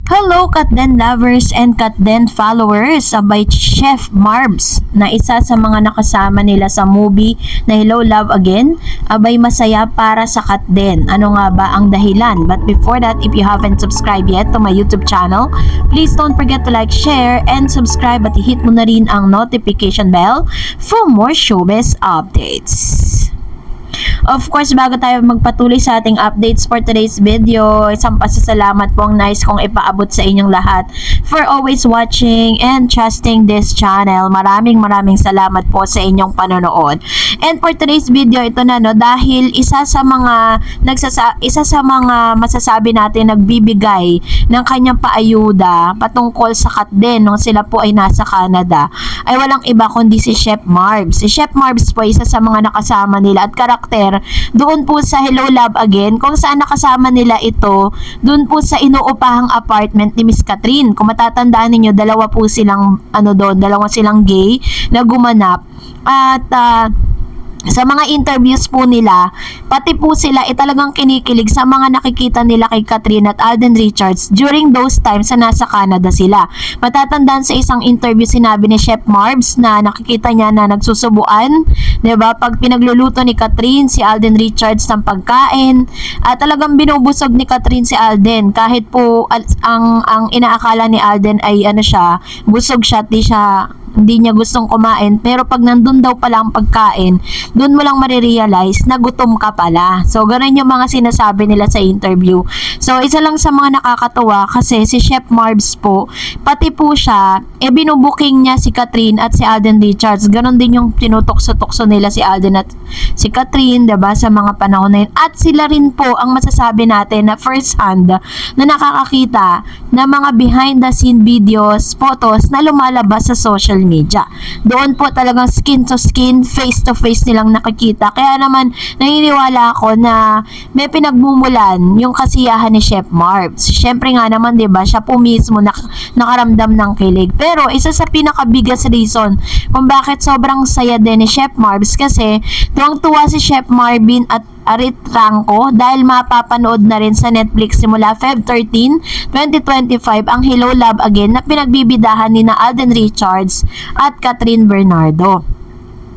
Hello Katden lovers and Katden followers, sabay Chef Marbs na isa sa mga nakasama nila sa movie na Hello Love Again, abay masaya para sa Katden. Ano nga ba ang dahilan? But before that, if you haven't subscribed yet to my YouTube channel, please don't forget to like, share, and subscribe at i-hit mo na rin ang notification bell for more showbiz updates. Of course, bago tayo magpatuloy sa ating updates for today's video, isang pasasalamat po ang nais kong ipaabot sa inyong lahat for always watching and trusting this channel. Maraming salamat po sa inyong panonood. And for today's video, ito na no, dahil isa sa mga masasabi natin nagbibigay ng kanyang paayuda patungkol sa Katden nung sila po ay nasa Canada, ay walang iba kundi si Chef Marbs. Si Chef Marbs po isa sa mga nakasama nila at karakter doon po sa Hello Love Again, kung saan nakasama nila ito doon po sa inuupahang apartment ni Miss Catherine. Kung matatandaan ninyo, dalawa silang gay na gumanap at sa mga interviews po nila, pati po sila talagang kinikilig sa mga nakikita nila kay Catherine at Alden Richards during those times na nasa Canada sila. Matatandaan sa isang interview sinabi ni Chef Marbs na nakikita niya na nagsusubuan, 'di ba? Pag pinagluluto ni Catherine si Alden Richards ng pagkain, at talagang binubusog ni Catherine si Alden kahit po ang inaakala ni Alden ay busog siya, hindi niya gustong kumain, pero pag nandun daw pala ang pagkain, doon mo lang marirealize na gutom ka pala. So, ganun yung mga sinasabi nila sa interview. So, isa lang sa mga nakakatuwa kasi si Chef Marbs po, pati po siya, binubuking niya si Catherine at si Alden Richards. Ganun din yung tinutokso-tokso nila si Alden at si Catherine, diba, sa mga panahon na yun. At sila rin po ang masasabi natin na first hand na nakakakita na mga behind the scene videos, photos na lumalabas sa social media. Doon po talagang skin to skin, face to face nilang nakikita. Kaya naman naniniwala ako na may pinagmumulan yung kasiyahan ni Chef Marbs. Siyempre nga naman, 'di ba, siya po mismo nakaramdam ng kilig. Pero isa sa pinakabiggest reason kung bakit sobrang saya din ni Chef Marbs kasi tuwang-tuwa si Chef Marvin at Arit Franco dahil mapapanood na rin sa Netflix simula Feb 13, 2025 ang Hello Love Again na pinagbibidahan ni na Alden Richards at Catherine Bernardo.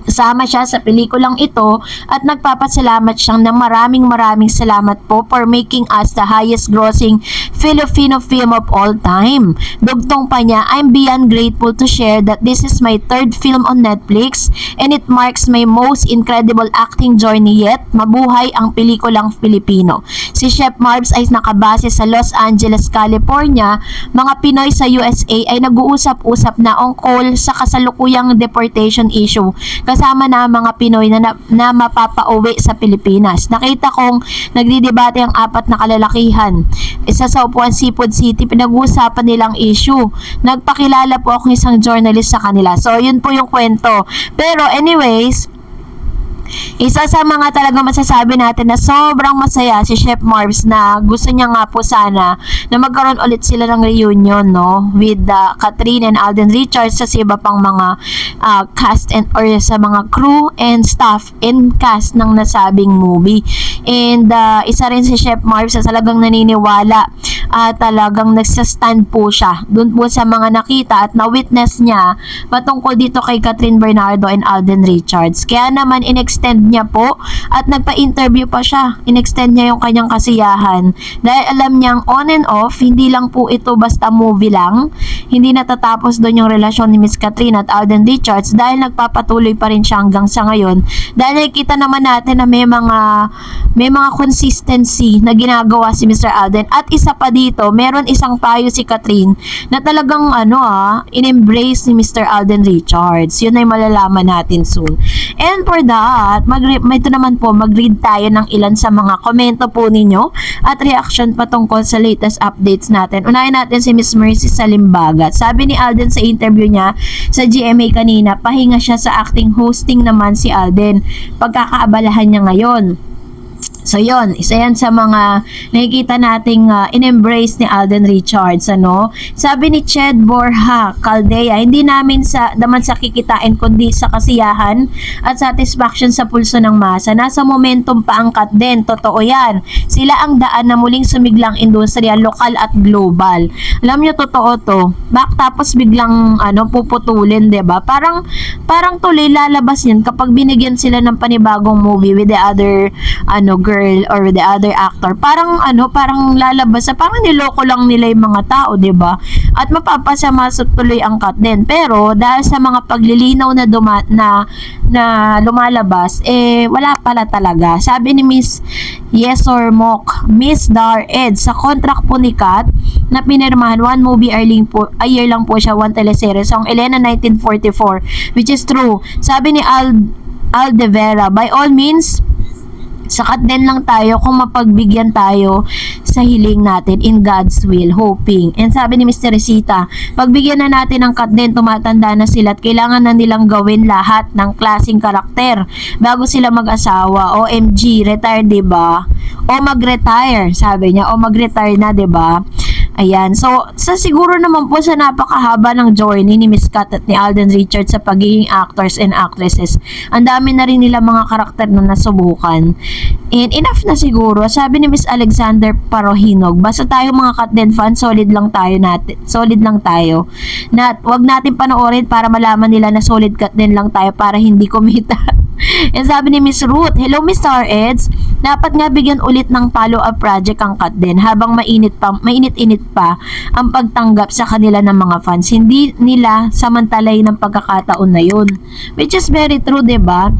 Kasama siya sa pelikulang ito at nagpapasalamat siyang na maraming salamat po for making us the highest grossing Filipino film of all time. Dugtong pa niya, I'm beyond grateful to share that this is my third film on Netflix and it marks my most incredible acting journey yet. Mabuhay ang pelikulang Filipino. Si Chef Marbs ay nakabase sa Los Angeles, California. Mga Pinoy sa USA ay nag-uusap-usap na ungkol sa kasalukuyang deportation issue kasama na mga Pinoy na mapapauwi sa Pilipinas. Nakita kong nagdidebate ang apat na kalalakihan. Isa sa upuan Seafood City, pinag-uusapan nilang issue. Nagpakilala po ako isang journalist sa kanila. So, yun po yung kwento. Pero anyways, isa sa mga talaga masasabi natin na sobrang masaya si Chef Marbs na gusto niya nga po sana na magkaroon ulit sila ng reunion, no, with Catherine and Alden Richards sa iba pang mga cast and or sa mga crew and staff and cast ng nasabing movie. And isa rin si Chef Marbs na talagang naniniwala at talagang nagsastand po siya dun po sa mga nakita at na-witness niya patungkol dito kay Catherine Bernardo and Alden Richards. Kaya naman in-extend niya po at nagpa-interview pa siya. In-extend niya yung kanyang kasiyahan dahil alam niyang on and off, hindi lang po ito basta movie lang. Hindi natatapos doon yung relasyon ni Miss Catherine at Alden Richards dahil nagpapatuloy pa rin siya hanggang sa ngayon. Dahil nakikita naman natin na may mga consistency na ginagawa si Mr. Alden. At isa pa dito, meron isang payo si Catherine na talagang in-embrace ni Mr. Alden Richards. Yun ay malalaman natin soon. And for that, ito naman po, mag-read tayo ng ilan sa mga komento po ninyo at reaction patungkol sa latest updates natin. Unahin natin si Miss Mercy Salimbagat. Sabi ni Alden sa interview niya sa GMA kanina, pahinga siya sa acting, hosting naman si Alden. Pagkakaabalahan niya ngayon. So yon, isa yan sa mga nakikita nating in-embrace ni Alden Richards, ano. Sabi ni Ched Borja Caldea, hindi namin naman sa kikitain kundi sa kasiyahan at satisfaction sa pulso ng masa. Nasa momentum pa ang cut din, totoo yan. Sila ang daan na muling sumiglang industriya, lokal at global. Alam nyo, totoo to. Tapos biglang puputulin, 'di ba? Parang tuloy lalabas yan kapag binigyan sila ng panibagong movie with the other girl or with the other actor. Parang lalabas sa parang niloko lang nila yung mga tao, 'di ba? At mapapasama tuloy ang cut din. Pero dahil sa mga paglilinaw na lumalabas, wala pala talaga. Sabi ni Miss Yes or Mok, Miss Dar Ed, sa contract po ni Kat na pinirmahan, one movie a year lang po siya, one teleserye. So, ang Elena 1944, which is true. Sabi ni Aldevera, by all means, sakat din lang tayo kung mapagbigyan tayo sa hiling natin in God's will, hoping. And sabi ni Mr. Resita, pagbigyan na natin ng cut din, tumatanda na sila at kailangan na nilang gawin lahat ng klaseng karakter bago sila mag-asawa. OMG, retire, diba? O mag-retire, sabi niya. O mag-retire na, diba? Ayan. So, siguro naman po sa napakahaba ng journey ni Miss Kat at ni Alden Richards sa pagiging actors and actresses, ang dami na rin nila mga karakter na nasubukan. And enough na siguro. Sabi ni Miss Alexander Parohinog, basta tayo mga Kat Den fans, solid lang tayo. Wag natin panoorin para malaman nila na solid Kat Den lang tayo para hindi kumita. And sabi ni Miss Ruth, hello Miss Star Eds, dapat nga bigyan ulit ng follow-up project ang Kat Den habang mainit-init pa ang pagtanggap sa kanila ng mga fans. Hindi nila samantalay ng pagkakataon na yun. Which is very true, diba?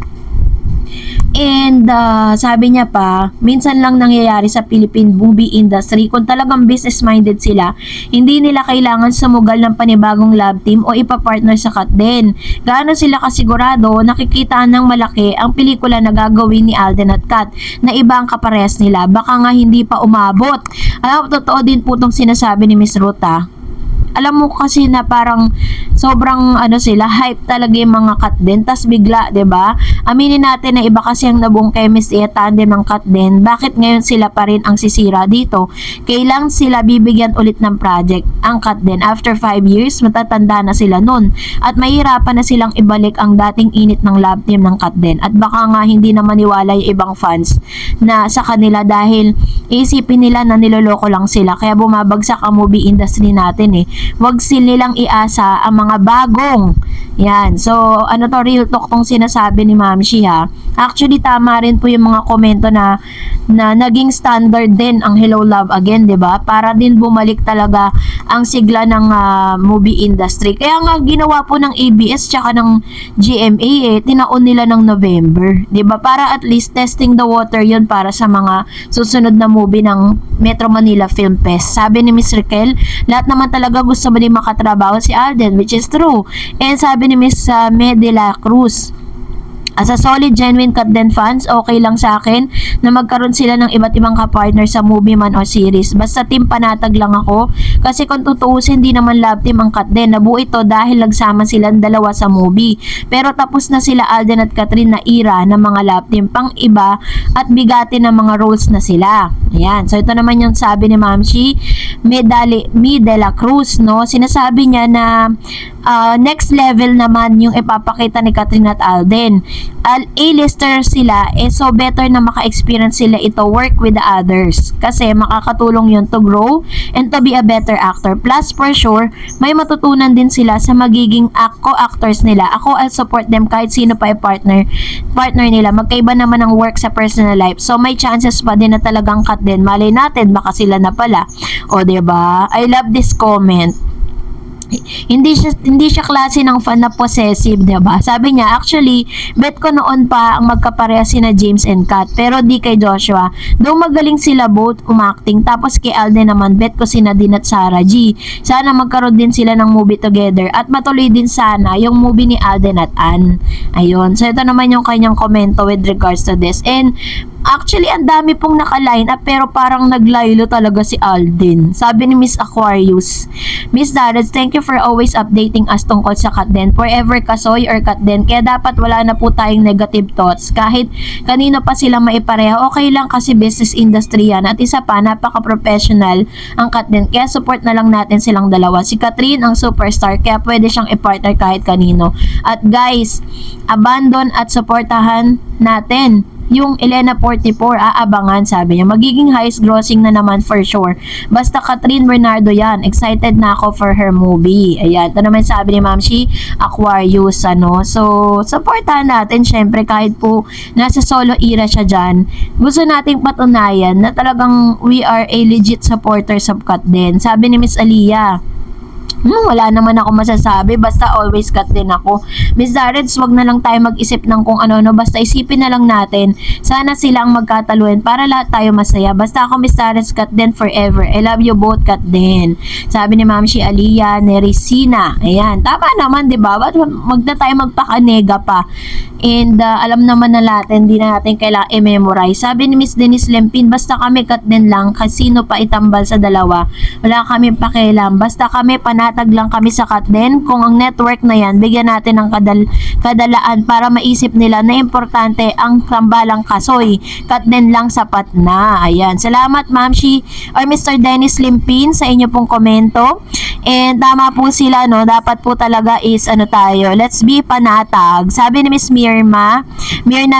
And sabi niya pa, minsan lang nangyayari sa Philippine movie industry. Kung talagang business-minded sila, hindi nila kailangan sumugal ng panibagong love team o ipapartner sa Kat Den. Gaano sila kasigurado, nakikita ng malaki ang pelikula na gagawin ni Alden at Kat na iba ang kaparehas nila. Baka nga hindi pa umabot. Alam mo, totoo din po itong sinasabi ni Miss Ruta. Alam mo kasi na parang sobrang sila, hype talaga yung mga Kat Den, tas bigla, 'di ba? Aminin natin na iba kasi ang nabuong chemistry at tandem ng Kat Den. Bakit ngayon sila pa rin ang sisira dito? Kailang sila bibigyan ulit ng project ang Kat Den. After 5 years, matatanda na sila nun at mahirapan na silang ibalik ang dating init ng love team ng Kat Den. At baka nga hindi na maniwala yung ibang fans na sa kanila dahil isipin nila na niloloko lang sila, kaya bumabagsak ang movie industry natin eh. Wag nilang iasa ang mga bagong. Yan. So, real talk tong sinasabi ni Ma'am Shi, ha. Actually, tama rin po yung mga komento na naging standard din ang Hello Love Again, 'di ba? Para din bumalik talaga ang sigla ng movie industry. Kaya nga ginawa po ng ABS tsaka ng GMA tinaon nila ng November, 'di ba? Para at least testing the water 'yon para sa mga susunod na movie ng Metro Manila Film Fest. Sabi ni Miss Raquel, lahat naman talaga gusto mo din makatrabaho si Alden, which is true. And sabi ni Miss Medela Cruz, as a solid, genuine Kat Den fans, okay lang sa akin na magkaroon sila ng iba't ibang kapartner sa movie man o series. Basta team panatag lang ako. Kasi kung tutuusin, hindi naman love team ang Kat Den. Nabuo ito dahil nagsama silang dalawa sa movie. Pero tapos na sila Alden at Catherine na era ng mga love team pang iba at bigati ng mga roles na sila. Ayan. So ito naman yung sabi ni Ma'am Shi Medela Cruz, no? Sinasabi niya na next level naman yung ipapakita ni Catherine at Alden. A-lister sila, so better na maka-experience sila ito, work with the others. Kasi makakatulong yun to grow and to be a better actor. Plus, for sure, may matutunan din sila sa magiging co-actors nila. Ako, I'll support them kahit sino pa partner nila. Magkaiba naman ang work sa personal life. So, may chances pa din na talagang Kat Den. Malay natin, baka sila na pala. O, diba? I love this comment. Hindi siya klase ng fan na possessive, 'di ba? Sabi niya, actually, bet ko noon pa ang magkapareha sina James and Kat, pero di kay Joshua. Though magaling sila both umacting, tapos kay Alden naman, bet ko sina Din at Sarah G. Sana magkaroon din sila ng movie together at matuloy din sana yung movie ni Alden at Ann. Ayun. So ito naman yung kanyang komento with regards to this. And Actually, ang dami pong naka-line up pero parang naglaylo talaga si Alden. Sabi ni Miss Aquarius, Miss Dads, thank you for always updating us tungkol sa Katden. Forever Kasoy or Katden. Kaya dapat wala na po tayong negative thoughts. Kahit kanino pa sila maipareha, okay lang kasi business industry yan. At isa pa, napaka-professional ang Katden. Kaya support na lang natin silang dalawa. Si Catherine ang superstar kaya pwede siyang i-partner kahit kanino. At guys, abandon at supportahan natin yung Elena 44, aabangan, sabi niya. Magiging highest grossing na naman for sure. Basta Catherine Bernardo yan. Excited na ako for her movie. Ayan. Ito naman sabi ni Ma'am Shi, Aquarius, ano. So, supportahan natin, syempre, kahit po nasa solo era siya dyan. Gusto nating patunayan na talagang we are a legit supporters of Katden. Sabi ni Miss Aliyah, wala naman ako masasabi, basta always cut din ako. Miss Darreds, wag na lang tayo mag-isip ng kung ano-ano, basta isipin na lang natin, sana sila ang magkataluin para lahat tayo masaya. Basta ako, Miss Darreds, cut din forever. I love you both, cut din. Sabi ni Ma'am Shi Aliyah Nerisina. Ayan, tama naman, di ba? Wag na tayo magpakanega pa. And alam naman na natin, hindi na natin kailangan i-memorize. Sabi ni Miss Denise Lempin, basta kami cut din lang, kasino pa itambal sa dalawa. Wala kami pakialam. Basta kami panatag lang kami sa Katden. Kung ang network na yan, bigyan natin ng kadalaan para maisip nila na importante ang tambalang Kasoy. Katden lang sapat na. Ayan. Salamat Ma'am Shi or Mr. Dennis Limpin sa inyo pong komento. And tama po sila, no? Dapat po talaga is ano tayo, let's be panatag. Sabi ni Miss Mirna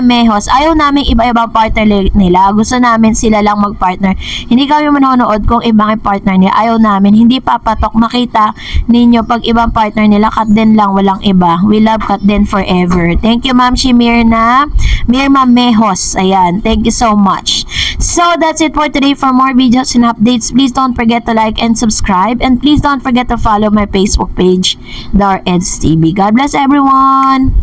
Mejos, ayaw namin iba-ibang partner nila. Gusto namin sila lang mag-partner. Hindi kami manonood kung ibang partner nila. Ayaw namin. Hindi papatok makita ninyo pag ibang partner nila. Katden lang, walang iba. We love Katden forever. Thank you Ma'am Shi Mirna Mejos. Ayan. Thank you so much. So that's it for today. For more videos and updates, please don't forget to like and subscribe. And please don't forget to follow my Facebook page, Dar Eds TV. God bless everyone!